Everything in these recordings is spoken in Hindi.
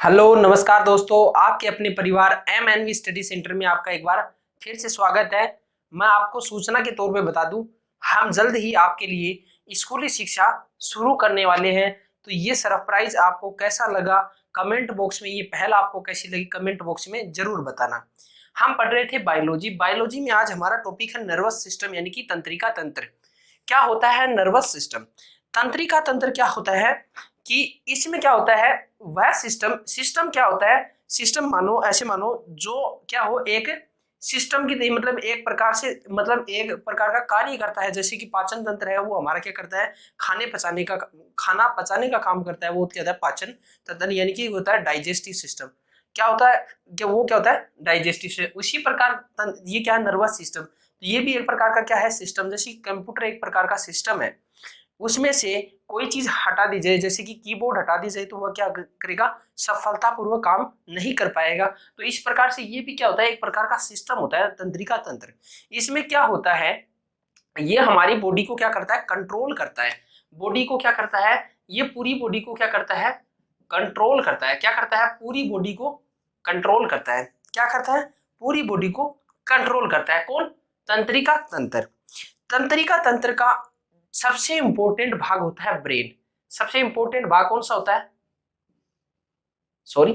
हेलो नमस्कार दोस्तों, आपके अपने परिवार MNV स्टडी सेंटर में आपका एक बार फिर से स्वागत है। मैं आपको सूचना के तौर पे बता दूं, हम जल्द ही आपके लिए स्कूली शिक्षा शुरू करने वाले हैं। तो ये सरप्राइज आपको कैसा लगा, कमेंट बॉक्स में ये पहल आपको कैसी लगी कमेंट बॉक्स में जरूर बताना। हम पढ़ रहे थे बायोलॉजी में आज हमारा टॉपिक है नर्वस सिस्टम यानी कि तंत्रिका तंत्र। क्या होता है नर्वस सिस्टम? तंत्रिका तंत्र क्या होता है कि इसमें क्या होता है, वह सिस्टम क्या होता है, सिस्टम मानो ऐसे मानो जो क्या हो, एक सिस्टम की मतलब एक प्रकार से मतलब एक प्रकार का कार्य करता है। जैसे कि पाचन तंत्र है, वो हमारा क्या करता है, खाना पचाने का काम करता है। वो क्या होता है, पाचन तंत्र यानी कि होता है डाइजेस्टिव सिस्टम। क्या होता है, क्या होता है डाइजेस्टिव सिस्टम। उसी प्रकार ये क्या है, नर्वस सिस्टम। तो ये भी एक प्रकार का क्या है, सिस्टम। जैसे कंप्यूटर एक प्रकार का सिस्टम है, उसमें से कोई चीज हटा दी जाए, जैसे कि कीबोर्ड हटा दी जाए, तो वह क्या करेगा, सफलतापूर्वक काम नहीं कर पाएगा। तो इस प्रकार से ये भी क्या होता है, एक प्रकार का सिस्टम होता है तंत्रिका तंत्र। इसमें क्या होता है, ये हमारी बॉडी को क्या करता है, कंट्रोल करता है। बॉडी को क्या करता है, ये पूरी बॉडी को क्या करता है, कंट्रोल करता है। क्या करता है, पूरी बॉडी को कंट्रोल करता है। क्या करता है, पूरी बॉडी को कंट्रोल करता है। कौन? तंत्रिका तंत्र। तंत्रिका तंत्र का सबसे इंपॉर्टेंट भाग होता है ब्रेन। सबसे इंपॉर्टेंट भाग कौन सा होता है, सॉरी,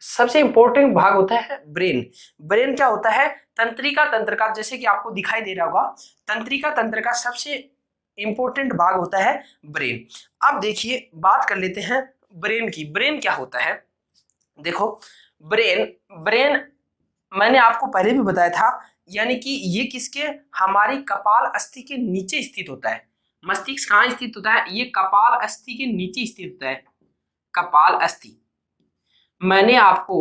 सबसे इंपॉर्टेंट भाग होता है ब्रेन। ब्रेन क्या होता है, तंत्रिका तंत्र का, जैसे कि आपको दिखाई दे रहा होगा, तंत्रिका तंत्र का सबसे इंपॉर्टेंट भाग होता है ब्रेन। अब देखिए बात कर लेते हैं ब्रेन की। ब्रेन क्या होता है, देखो ब्रेन ब्रेन मैंने आपको पहले भी बताया था, यानी कि ये किसके, हमारी कपाल अस्थि के नीचे स्थित होता है। मस्तिष्क कहाँ स्थित होता है, ये कपाल अस्थि के नीचे स्थित होता है। कपाल अस्थि मैंने आपको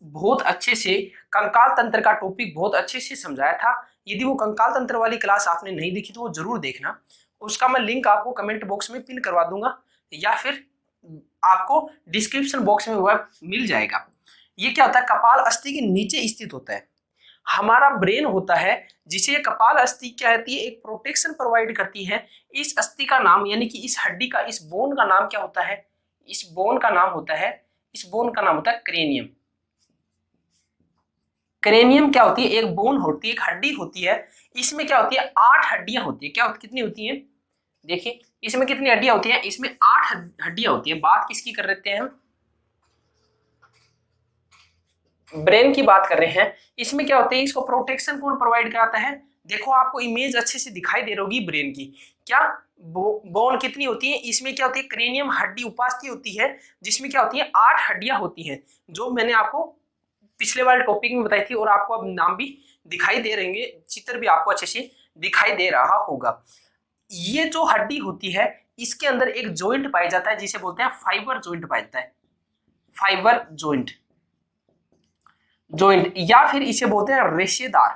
बहुत अच्छे से कंकाल तंत्र का टॉपिक बहुत अच्छे से समझाया था। यदि वो कंकाल तंत्र वाली क्लास आपने नहीं देखी तो वो जरूर देखना। उसका मैं लिंक आपको कमेंट बॉक्स में पिन करवा दूंगा, या फिर आपको डिस्क्रिप्शन बॉक्स में वह मिल जाएगा। ये क्या होता है, कपाल अस्थि के नीचे स्थित होता है। हमारा ब्रेन होता है, जिसे कपाल अस्थि क्या कहती है, एक प्रोटेक्शन प्रोवाइड करती है। इस अस्थि का नाम यानी कि इस हड्डी का, इस बोन का नाम क्या होता है, इस बोन का नाम होता है, इस बोन का नाम होता है क्रेनियम। क्रेनियम क्या होती है, एक बोन होती है, एक हड्डी होती है। इसमें क्या होती है, 8 हड्डियां होती है। क्या कितनी होती है, देखिए इसमें कितनी हड्डियां होती हैं, इसमें 8 हड्डियां होती है। बात किसकी कर रहे हैं हम, ब्रेन की बात कर रहे हैं। इसमें क्या होते हैं, इसको प्रोटेक्शन कौन प्रोवाइड कराता है, देखो आपको इमेज अच्छे से दिखाई दे रही होगी ब्रेन की। क्या बोन कितनी होती है, इसमें क्या होती है, क्रेनियम हड्डी उपास्थि होती है, जिसमें क्या होती है, 8 हड्डियां होती हैं, जो मैंने आपको पिछले वाले टॉपिक में बताई थी। और आपको अब नाम भी दिखाई दे रहेंगे, चित्र भी आपको अच्छे से दिखाई दे रहा होगा। ये जो हड्डी होती है, इसके अंदर एक जॉइंट पाया जाता है, जिसे बोलते हैं फाइबर जॉइंट पाया जाता है। फाइबर जॉइंट जॉइंट या फिर इसे बोलते हैं रेशेदार,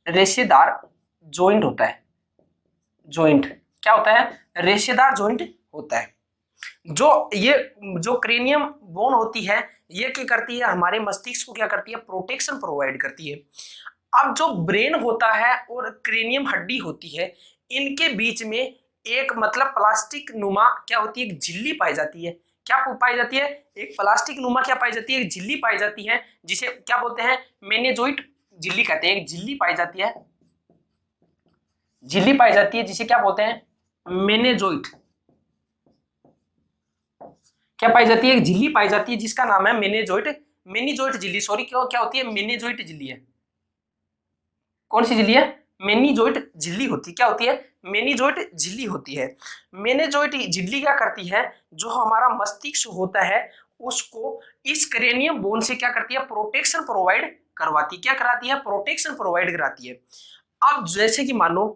रेशेदार जॉइंट होता है। जॉइंट क्या होता है, रेशेदार जॉइंट होता है। जो क्रेनियम बोन होती है, ये क्या करती है, हमारे मस्तिष्क को क्या करती है, प्रोटेक्शन प्रोवाइड करती है। अब जो ब्रेन होता है और क्रेनियम हड्डी होती है, इनके बीच में एक मतलब प्लास्टिक नुमा क्या होती है, एक झिल्ली पाई जाती है। क्या पाई जाती है, एक प्लास्टिक नुमा क्या पाई जाती है, एक झिल्ली पाई जाती है, जिसे क्या बोलते हैं, मेनेजोइट झिल्ली कहते हैं। एक झिल्ली पाई जाती है, झिल्ली पाई जाती है, जिसे क्या बोलते हैं, मेनेजोइट। क्या पाई जाती है, एक झिल्ली पाई जाती है, जिसका नाम है मेनेजोइट, मेनिजोइट झिल्ली। सॉरी, क्यों क्या होती है, मेनेजोइट झिल्ली है। कौन सी झिल्ली है, मेनिजोइट झिल्ली होती है। क्या होती है, मेनिजोइट झिल्ली होती है। मेनिजोइट झिल्ली क्या करती है, जो हमारा मस्तिष्क होता है उसको इस क्रेनियम बोन से क्या करती है, प्रोटेक्शन प्रोवाइड करवाती। क्या कराती है, प्रोटेक्शन प्रोवाइड कराती है। अब जैसे कि मानो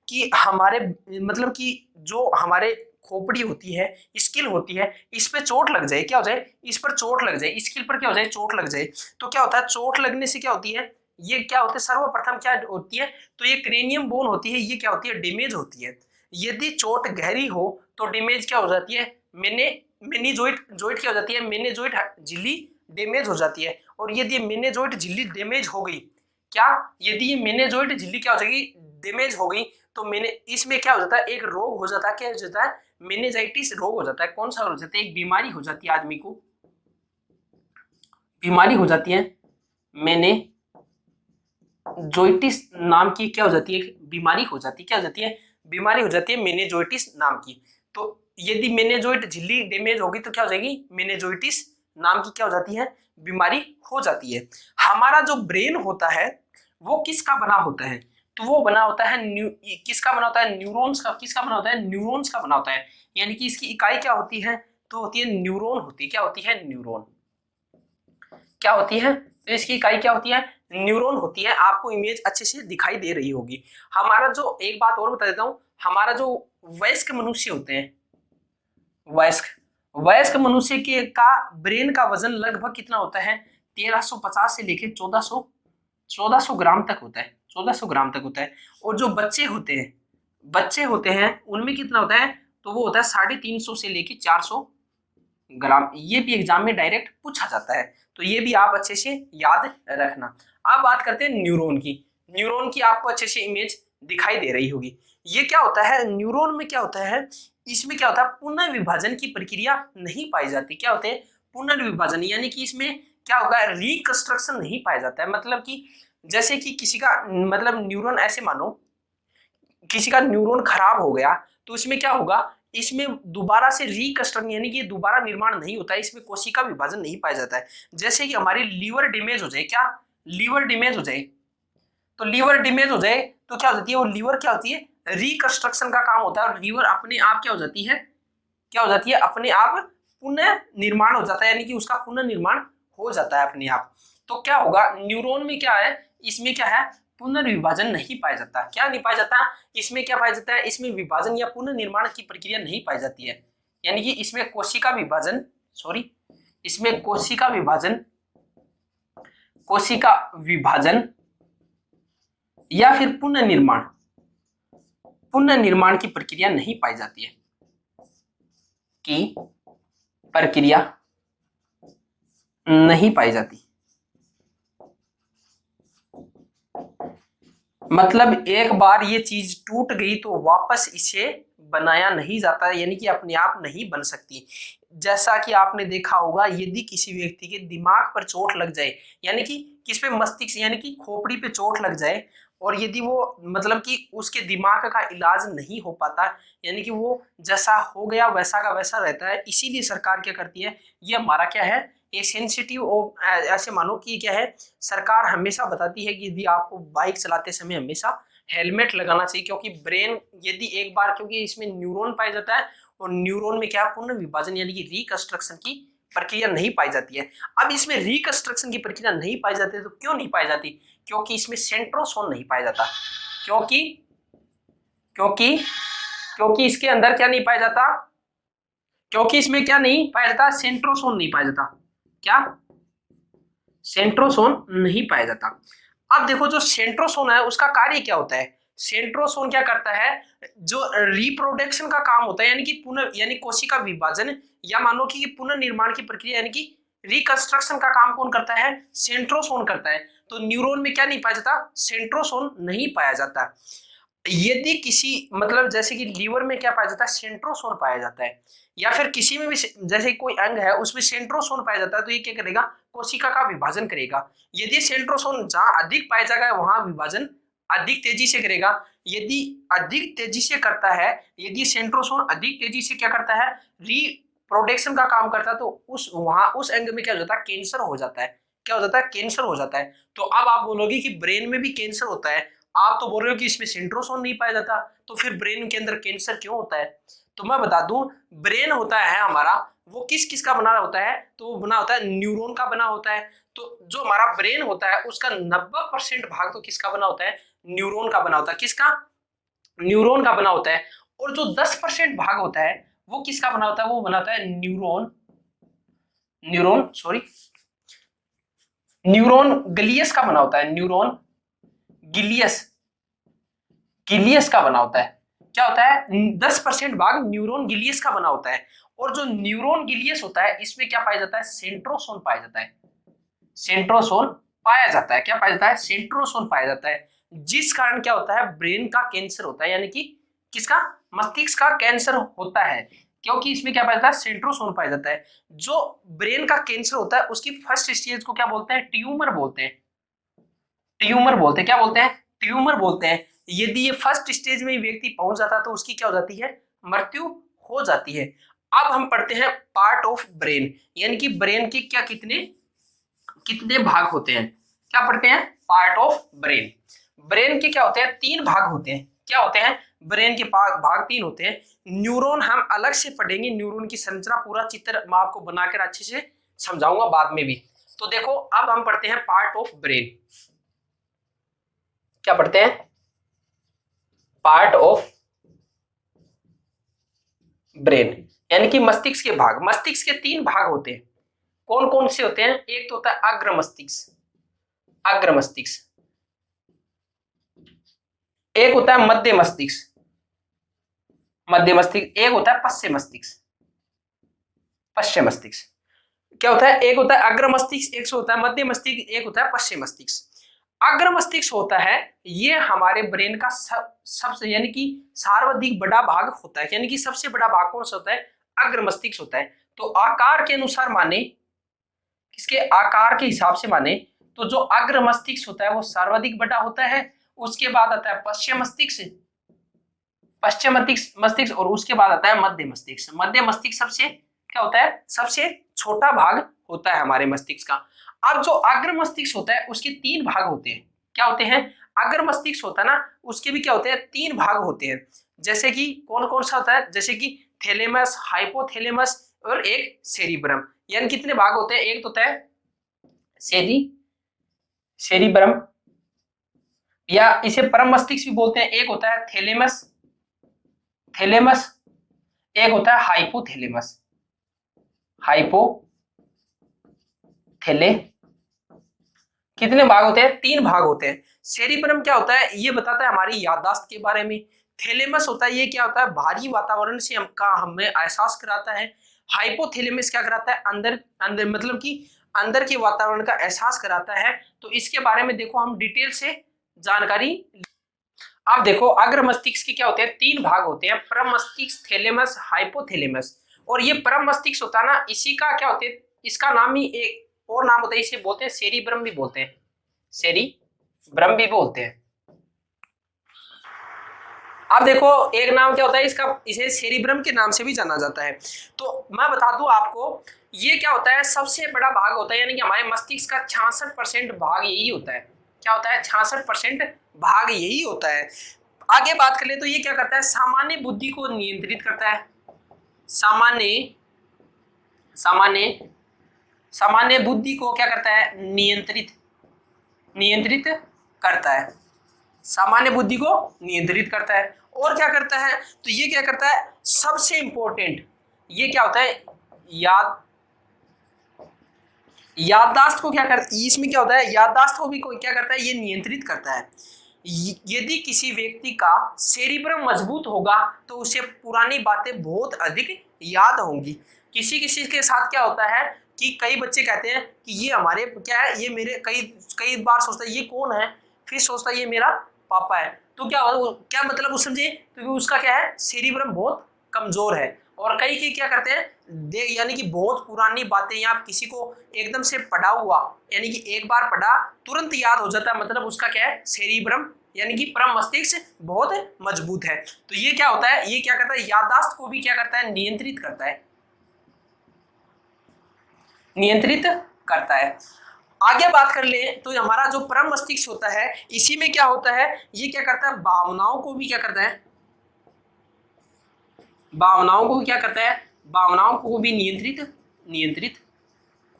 कि हमारे मतलब कि जो हमारे खोपड़ी होती है, स्किल होती है, इस पे चोट लग जाए, क्या हो जाए, इस पर चोट लग जाए, स्किल पर क्या हो जाए, चोट लग जाए, तो क्या होता है, चोट लगने से क्या होती है, ये क्या होता है, सर्वप्रथम क्या होती है, तो ये क्रेनियम बोन होती है, ये क्या होती है, डैमेज होती है। यदि चोट गहरी हो तो डैमेज क्या हो जाती है, मेनीजोइट जोइट क्या हो जाती है, मेनेजोइट झिल्ली डैमेज हो जाती है। और यदि मेनेजोइट झिल्ली डैमेज हो गई, क्या, यदि ये मेनेजोइट झिल्ली क्या हो जाएगी, डैमेज हो गई, तो मैंने इसमें क्या हो जाता है, एक रोग हो जाता है। क्या हो जाता है, मेनिंजाइटिस रोग हो जाता है। कौन सा रोग हो जाता है? एक बीमारी हो जाती है, आदमी को बीमारी हो जाती है मेनिंजाइटिस नाम की क्या हो जाती है? बीमारी हो जाती है। क्या हो जाती है? बीमारी हो जाती है मेनिंजाइटिस नाम की। तो यदि मेनिंजाइट झिल्ली डैमेज होगी तो क्या हो जाएगी? मेनिंजाइटिस नाम की क्या हो जाती है? बीमारी हो जाती है। हमारा जो ब्रेन होता है वो किसका बना होता है? तो वो बना होता है किसका बना होता है? न्यूरॉन्स का। किसका बना होता है? न्यूरॉन्स का बना होता है। यानी कि इसकी इकाई क्या होती है? तो होती है न्यूरॉन होती है। क्या होती है? न्यूरॉन। क्या होती है? तो इसकी इकाई क्या होती है? न्यूरॉन होती है। आपको इमेज अच्छे से दिखाई दे रही होगी। हमारा जो, एक बात और बता देता हूं, हमारा जो वयस्क मनुष्य होते हैं, वयस्क वयस्क मनुष्य के का ब्रेन का वजन लगभग कितना होता है? 1350 से लेके 1400 ग्राम तक होता है। 1400 ग्राम तक होता है। और जो बच्चे होते हैं उनमें कितना होता है? तो वो होता है 350 से लेके 400 ग्राम। ये भी एग्जाम में डायरेक्ट पूछा जाता है, तो ये भी आप अच्छे से याद रखना। अब बात करते हैं न्यूरॉन की। न्यूरॉन की आपको अच्छे से इमेज दिखाई दे रही होगी। ये क्या होता है? न्यूरॉन में क्या होता है? इसमें क्या होता है? पुनर्विभाजन की प्रक्रिया नहीं पाई जाती। क्या होते हैं? पुनर्विभाजन, यानी कि इसमें क्या होगा? रिकंस्ट्रक्शन नहीं पाया जाता है। मतलब कि जैसे कि किसी का मतलब न्यूरॉन, ऐसे मानो किसी का न्यूरॉन खराब हो गया तो इसमें क्या होगा? इसमें दोबारा से रिकंस्ट्रक्शन यानी कि दोबारा निर्माण नहीं होता है। इसमें कोशिका विभाजन नहीं पाया जाता है। जैसे कि हमारी लीवर डैमेज हो जाए, क्या लीवर डैमेज हो जाए, तो लीवर डैमेज हो जाए तो क्या हो जाती है? वो लीवर क्या होती है? रिकंस्ट्रक्शन का काम होता है। और लीवर अपने आप क्या हो जाती है? क्या हो जाती है? अपने आप पुनः निर्माण हो जाता है, यानी कि उसका पुनः निर्माण हो जाता है अपने आप। तो क्या होगा? न्यूरॉन में क्या है? इसमें क्या है? पुनर्विभाजन नहीं पाया जाता। क्या नहीं पाया जाता? इसमें क्या पाया जाता है? इसमें विभाजन या पुनर्निर्माण की प्रक्रिया नहीं पाई जाती है। यानी कि इसमें कोशिका विभाजन, सॉरी, इसमें कोशिका विभाजन या फिर पुनर्निर्माण की प्रक्रिया नहीं पाई जाती है। की प्रक्रिया नहीं पाई जाती। मतलब एक बार ये चीज टूट गई तो वापस इसे बनाया नहीं जाता, यानी कि अपने आप नहीं बन सकती। जैसा कि आपने देखा होगा, यदि किसी व्यक्ति के दिमाग पर चोट लग जाए, यानी कि किस पे? मस्तिष्क यानी कि खोपड़ी पे चोट लग जाए, और यदि वो मतलब कि उसके दिमाग का इलाज नहीं हो पाता, यानी कि वो जैसा हो गया वैसा का वैसा रहता है, इसीलिए सरकार क्या करती है? ये हमारा क्या है? ये सेंसिटिव, ऐसे मानो कि क्या है, सरकार हमेशा बताती है कि यदि आपको बाइक चलाते समय हमेशा हेलमेट लगाना चाहिए, क्योंकि ब्रेन यदि एक बार, क्योंकि इसमें न्यूरॉन पाया जाता है, और न्यूरॉन में क्या? पुनर्विभाजन यानी कि रिकंस्ट्रक्शन की प्रक्रिया नहीं पाई जाती है। अब इसमें रिकंस्ट्रक्शन की प्रक्रिया नहीं पाई जाती है, तो क्यों नहीं पाई जाती? क्योंकि इसमें सेंट्रोसोम नहीं पाया जाता। क्योंकि क्योंकि क्योंकि इसके अंदर क्या नहीं पाया जाता? क्योंकि इसमें क्या नहीं पाया जाता? सेंट्रोसोम नहीं पाया जाता। क्या? सेंट्रोसोन नहीं पाया जाता। अब देखो, जो सेंट्रोसोन है उसका कार्य क्या होता है? सेंट्रोसोन क्या करता है? जो रिप्रोडक्शन का काम होता है, यानी कि यानी कोशिका विभाजन, या मानो कि पुनर्निर्माण की प्रक्रिया, यानी कि रिकंस्ट्रक्शन का काम कौन करता है? सेंट्रोसोन करता है। तो न्यूरॉन में क्या नहीं पाया जाता? सेंट्रोसोन नहीं पाया जाता। यदि किसी मतलब जैसे कि लीवर में क्या पाया जाता है? सेंट्रोसोन पाया जाता है। या फिर किसी में भी जैसे कोई अंग है उसमें सेंट्रोसोन पाया जाता है, तो ये क्या करेगा? कोशिका का विभाजन करेगा। यदि सेंट्रोसोन जहां अधिक पाया जाएगा वहां विभाजन अधिक तेजी से करेगा। यदि अधिक तेजी से करता है, यदि सेंट्रोसोन अधिक तेजी से क्या करता है? रिप्रोडक्शन का काम करता है, तो उस अंग में क्या हो जाता है? कैंसर हो जाता है। क्या हो जाता है? कैंसर हो जाता है। तो अब आप बोलोगे कि ब्रेन में भी कैंसर होता है। आप तो बोल रहे हो कि इसमें सेंट्रोसोन नहीं पाया जाता, तो फिर ब्रेन के अंदर कैंसर क्यों होता है? तो मैं बता दूं, ब्रेन होता है हमारा, वो किस किस का बना होता है? तो वो बना होता है न्यूरॉन का बना होता है। तो जो हमारा ब्रेन होता है उसका 90% भाग तो किसका बना होता है? न्यूरॉन का बना होता है। किसका? न्यूरॉन का बना होता है। और जो 10% भाग होता है वो किसका बना होता है? वो बना होता है न्यूरॉन ग्लियस का बना होता है। न्यूरॉन गिलियस गिलियस का बना होता है। क्या होता है? 10% भाग न्यूरॉन गिलियस का बना होता है। और जो न्यूरॉन गिलियस होता है इसमें क्या पाया जाता है? सेंट्रोसोन पाया जाता है। सेंट्रोसोन पाया जाता है। क्या पाया जाता है? सेंट्रोसोन पाया जाता है। जिस कारण क्या होता है? ब्रेन का कैंसर होता है। यानी कि किसका? मस्तिष्क का कैंसर होता है क्योंकि इसमें क्या पाया जाता है, सेंट्रोसोम पाया जाता है। जो ब्रेन का कैंसर होता है उसकी फर्स्ट स्टेज को क्या बोलते हैं, ट्यूमर बोलते हैं। ट्यूमर बोलते हैं, क्या बोलते हैं, ट्यूमर बोलते हैं। यदि ये फर्स्ट स्टेज में व्यक्ति पहुंच जाता है तो उसकी क्या हो जाती है, मृत्यु हो जाती है। अब हम पढ़ते हैं पार्ट ऑफ ब्रेन, यानी कि ब्रेन के क्या कितने कितने भाग होते हैं। क्या पढ़ते हैं, पार्ट ऑफ ब्रेन। ब्रेन के क्या होते हैं, तीन भाग होते हैं। क्या होते हैं, ब्रेन के भाग तीन होते हैं। न्यूरॉन हम अलग से पढ़ेंगे, न्यूरॉन की संरचना पूरा चित्र मैं आपको बनाकर अच्छे से समझाऊंगा बाद में भी। तो देखो अब हम पढ़ते हैं पार्ट ऑफ ब्रेन। क्या पढ़ते हैं, पार्ट ऑफ ब्रेन, यानी कि मस्तिष्क के भाग। मस्तिष्क के तीन भाग होते हैं। कौन कौन से होते हैं, एक तो होता है अग्र मस्तिष्क, अग्र मस्तिष्क। एक होता है मध्य मस्तिष्क, मध्य मस्तिष्क। एक होता है पश्चिम मस्तिष्क, पश्चिम मस्तिष्क। क्या होता है, एक होता है अग्र मस्तिष्क, एक होता है मध्य मस्तिष्क, एक होता है पश्चिम मस्तिष्क। अग्र मस्तिष्क होता है ये हमारे ब्रेन का सबसे यानी कि सर्वाधिक बड़ा भाग होता है, यानी कि सबसे बड़ा भाग कौन सा होता है, अग्र मस्तिष्क होता है। तो आकार के अनुसार माने, किसके आकार के हिसाब से माने, तो जो अग्र मस्तिष्क होता है वो सर्वाधिक बड़ा होता है। उसके बाद आता है पश्चिम मस्तिष्क, पश्चिम मस्तिष्क, और उसके बाद आता है मध्य मस्तिष्क। मध्य मस्तिष्क सबसे क्या होता है, सबसे छोटा भाग होता है हमारे मस्तिष्क का। अब जो अग्र मस्तिष्क होता है उसके तीन भाग होते हैं। क्या होते हैं, अग्र मस्तिष्क होता है ना, उसके भी क्या होते हैं, तीन भाग होते हैं। जैसे कि कौन कौन सा होता है, जैसे कि थैलेमस, हाइपोथैलेमस और एक सेरिब्रम। यानी कितने भाग होते हैं, एक तो होता है सेरिब्रम या इसे परम मस्तिष्क भी बोलते हैं। एक होता है थैलेमस, थैलेमस, एक होता है हाइपोथैलेमस, हाइपोथैले। कितने भाग होते हैं, तीन भाग होते हैं। सेरिब्रम क्या होता है, ये बताता है हमारी याददाश्त के बारे में। थैलेमस होता है, ये क्या होता है, भारी वातावरण से हमें एहसास कराता है। हाइपोथैलेमस क्या कराता है, अंदर अंदर मतलब कि अंदर के वातावरण का एहसास कराता है। तो इसके बारे में देखो हम डिटेल से जानकारी। अब देखो अग्र मस्तिष्क के क्या होते हैं, तीन भाग होते हैं, परम मस्तिष्क, थैलेमस, हाइपोथैलेमस। और ये परम मस्तिष्क होता है ना, इसी का क्या होते हैं, इसका नाम ही एक और नाम होता है, इसे बोलते हैं सेरिब्रम भी बोलते हैं, सेरिब्रम भी बोलते हैं। अब देखो एक नाम क्या होता है इसका, इसे सेरिब्रम के नाम से भी जाना जाता है। तो मैं बता दूं आपको, ये क्या होता है, सबसे बड़ा भाग होता है, यानी कि हमारे मस्तिष्क का 66% भाग यही होता है। क्या होता है, 66% भाग यही होता है। आगे बात कर ले तो ये क्या करता है, सामान्य बुद्धि को नियंत्रित करता है। सामान्य सामान्य सामान्य बुद्धि को क्या करता है, नियंत्रित नियंत्रित करता है। सामान्य बुद्धि को नियंत्रित करता है। और क्या करता है, तो ये क्या करता है, सबसे इंपॉर्टेंट ये क्या होता है, याददाश्त को क्या करता है, इसमें क्या होता है, याददाश्त को भी कोई क्या करता है, ये नियंत्रित करता है। यदि किसी व्यक्ति का सेरिब्रम मजबूत होगा तो उसे पुरानी बातें बहुत अधिक याद होंगी। किसी किसी के साथ क्या होता है कि कई बच्चे कहते हैं कि ये हमारे क्या है, ये मेरे कई कई बार सोचता है ये कौन है, फिर सोचता है ये मेरा पापा है। तो क्या मतलब उस समझे, तो उसका क्या है, सेरिब्रम बहुत कमजोर है। और कई की क्या करते हैं, यानी कि बहुत पुरानी बातें या किसी को एकदम से पढ़ा हुआ, यानी कि एक बार पढ़ा तुरंत याद हो जाता है, मतलब उसका क्या है, सेरिब्रम यानी कि परम मस्तिष्क बहुत मजबूत है। तो ये क्या होता है, ये क्या करता है, याददाश्त को भी क्या करता है, नियंत्रित करता है, नियंत्रित करता है। आगे बात कर ले तो हमारा जो परम मस्तिष्क होता है इसी में क्या होता है, ये क्या करता है, भावनाओं को भी क्या करता है, भावनाओं को क्या करता है, भावनाओं को भी नियंत्रित नियंत्रित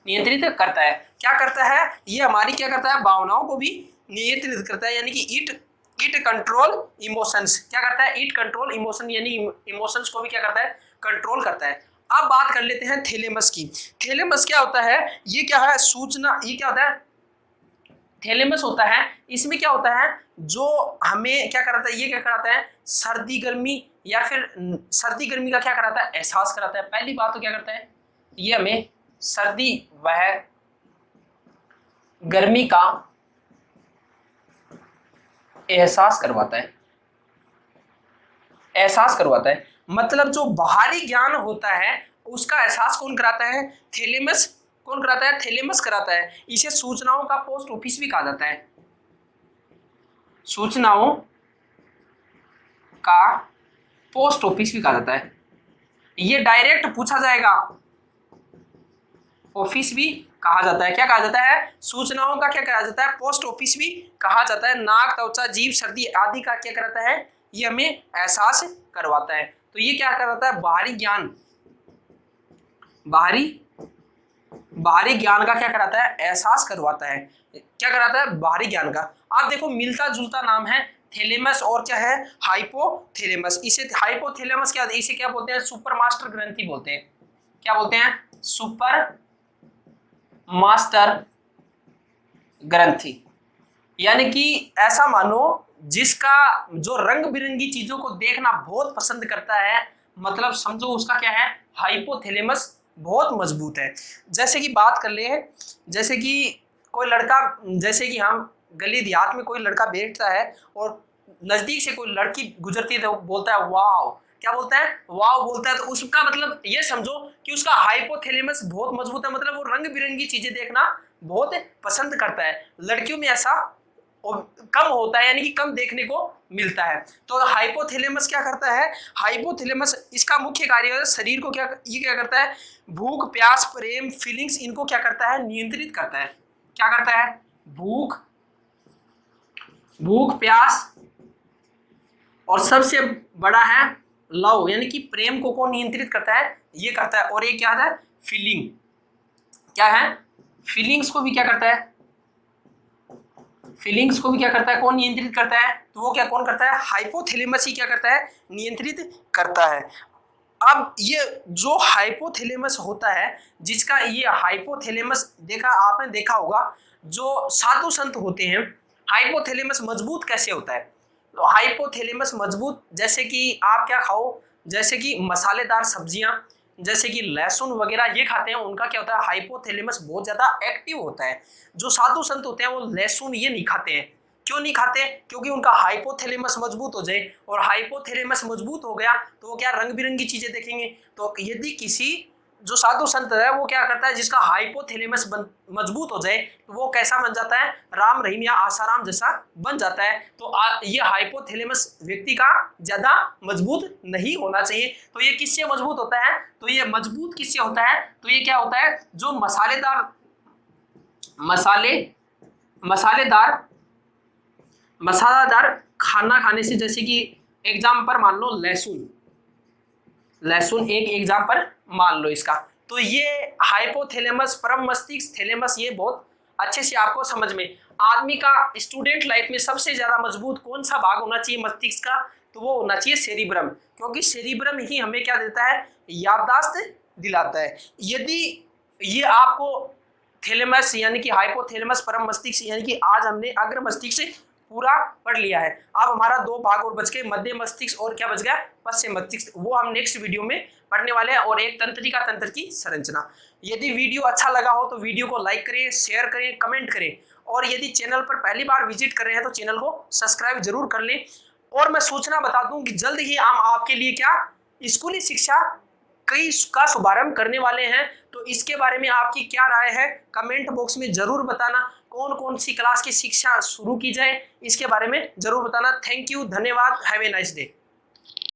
नियंत्रित करता है। क्या करता है, ये हमारी क्या करता है, भावनाओं को भी नियंत्रित करता है, यानी कि इट इट कंट्रोल इमोशंस। क्या करता है, इट कंट्रोल इमोशन, यानी इमोशंस को भी क्या करता है, कंट्रोल करता है। अब बात कर लेते हैं थैलेमस की। थैलेमस क्या होता है, ये क्या है, सूचना, ये क्या होता है, थैलेमस होता है, इसमें क्या होता है, जो हमें क्या कराता है, ये क्या कराता है, सर्दी गर्मी या फिर सर्दी गर्मी का क्या कराता है, एहसास कराता है। पहली बात तो क्या करता है, ये हमें सर्दी वह गर्मी का एहसास करवाता है। एहसास करवाता है। मतलब जो बाहरी ज्ञान होता है उसका एहसास कौन कराता है? थैलेमस। कौन कराता है? थैलेमस कराता है। इसे सूचनाओं का पोस्ट ऑफिस भी कहा जाता है। सूचनाओं का पोस्ट ऑफिस भी कहा जाता है। ये डायरेक्ट पूछा जाएगा, ऑफिस भी कहा जाता है। क्या कहा जाता है? सूचनाओं का क्या कहा जाता है? पोस्ट ऑफिस भी कहा जाता है। नाक, त्वचा, जीभ, सर्दी आदि का क्या कराता है? ये हमें एहसास करवाता है। तो ये क्या कराता है? बाहरी ज्ञान, बाहरी ज्ञान का क्या कराता है? एहसास करवाता है। क्या कराता है? बाहरी ज्ञान का। आप देखो मिलता जुलता नाम है थैलेमस और क्या है? हाइपोथैलेमस। इसे हाइपोथैलेमस क्या, इसे क्या बोलते हैं? सुपर मास्टर ग्रंथि बोलते हैं। क्या बोलते हैं? सुपर मास्टर ग्रंथि। यानी कि ऐसा मानो जिसका जो रंग बिरंगी चीजों को देखना बहुत पसंद करता है, मतलब समझो उसका क्या है? हाइपोथैलेमस बहुत मजबूत है। जैसे कि बात कर ले, जैसे कि कोई लड़का, जैसे कि हम गली देहात में कोई लड़का बैठता है और नजदीक से कोई लड़की गुजरती है तो बोलता है वाव। क्या बोलता है? वाव बोलता है। तो उसका मतलब ये समझो कि उसका हाइपोथैलेमस बहुत मजबूत है, मतलब वो रंग बिरंगी चीजें देखना बहुत पसंद करता है। लड़कियों में ऐसा कम होता है, यानी कि कम देखने को मिलता है। तो हाइपोथैलेमस क्या करता है? हाइपोथैलेमस इसका मुख्य कार्य है शरीर को क्या, ये क्या करता है? भूख, प्यास, प्रेम, फीलिंग्स, इनको क्या करता है? नियंत्रित करता है। क्या करता है? भूख, प्यास, और सबसे बड़ा है लव, यानी कि प्रेम को कौन नियंत्रित करता है? ये करता है। और ये क्या है? फीलिंग। क्या है? फीलिंग्स को भी क्या करता है? फीलिंग्स को भी क्या करता है? कौन नियंत्रित करता है? तो वो क्या कौन करता है? हाइपोथैलेमस ही क्या करता है? नियंत्रित करता है। अब ये जो हाइपोथैलेमस होता है, जिसका ये हाइपोथैलेमस देखा आपने, देखा होगा जो साधु संत होते हैं, हाइपोथैलेमस मजबूत कैसे होता है? तो हाइपोथैलेमस मजबूत, जैसे कि आप क्या खाओ, जैसे कि मसालेदार सब्जियां, जैसे कि लहसुन वगैरह ये खाते हैं, उनका क्या होता है? हाइपोथैलेमस बहुत ज्यादा एक्टिव होता है। जो साधु संत होते हैं वो लहसुन ये नहीं खाते हैं। क्यों नहीं खाते? क्योंकि उनका हाइपोथैलेमस मजबूत हो जाए, और हाइपोथैलेमस मजबूत हो गया तो वो क्या रंग बिरंगी चीजें देखेंगे। तो यदि किसी जो साधु संत है वो क्या करता है, जिसका हाइपोथैलेमस मजबूत हो जाए तो वो कैसा बन जाता है? राम रहीम या आसाराम जैसा बन जाता है। तो ये हाइपोथैलेमस व्यक्ति का ज्यादा मजबूत नहीं होना चाहिए। तो ये किससे मजबूत होता है? तो ये मजबूत किससे होता है? तो ये क्या होता है? जो मसालेदार खाना खाने से, जैसे कि एग्जाम पर मान लो लहसुन एक एग्जाम पर मान लो इसका। तो ये हाइपोथैलेमस, परम मस्तिष्क, थैलेमस, ये बहुत अच्छे से आपको समझ में। आदमी का स्टूडेंट लाइफ में सबसे ज्यादा मजबूत कौन सा भाग होना चाहिए मस्तिष्क का? तो वो होना चाहिए सेरिब्रम, क्योंकि सेरिब्रम ही हमें क्या देता है? याददाश्त दिलाता है। यदि ये आपको थैलेमस यानी कि हाइपोथैलेमस, परम मस्तिष्क, यानी कि आज हमने अग्र मस्तिष्क से पूरा पढ़ लिया है। अब हमारा दो भाग और बच गए, मध्य मस्तिष्क और क्या बच गया? पश्चिम मस्तिष्क। वो हम नेक्स्ट वीडियो में पढ़ने वाले हैं। और एक तंत्र की संरचना। यदि वीडियो अच्छा लगा हो तो वीडियो को लाइक करें, शेयर करें, कमेंट करें, और यदि चैनल पर पहली बार विजिट कर रहे हैं तो चैनल को सब्सक्राइब जरूर कर लें। और मैं सूचना बता दूं कि जल्द ही हम आपके लिए क्या स्कूली शिक्षा कई का शुभारंभ करने वाले हैं। तो इसके बारे में आपकी क्या राय है? कमेंट बॉक्स में जरूर बताना। कौन कौन सी क्लास की शिक्षा शुरू की जाए इसके बारे में जरूर बताना। थैंक यू, धन्यवाद, हैव ए नाइस डे।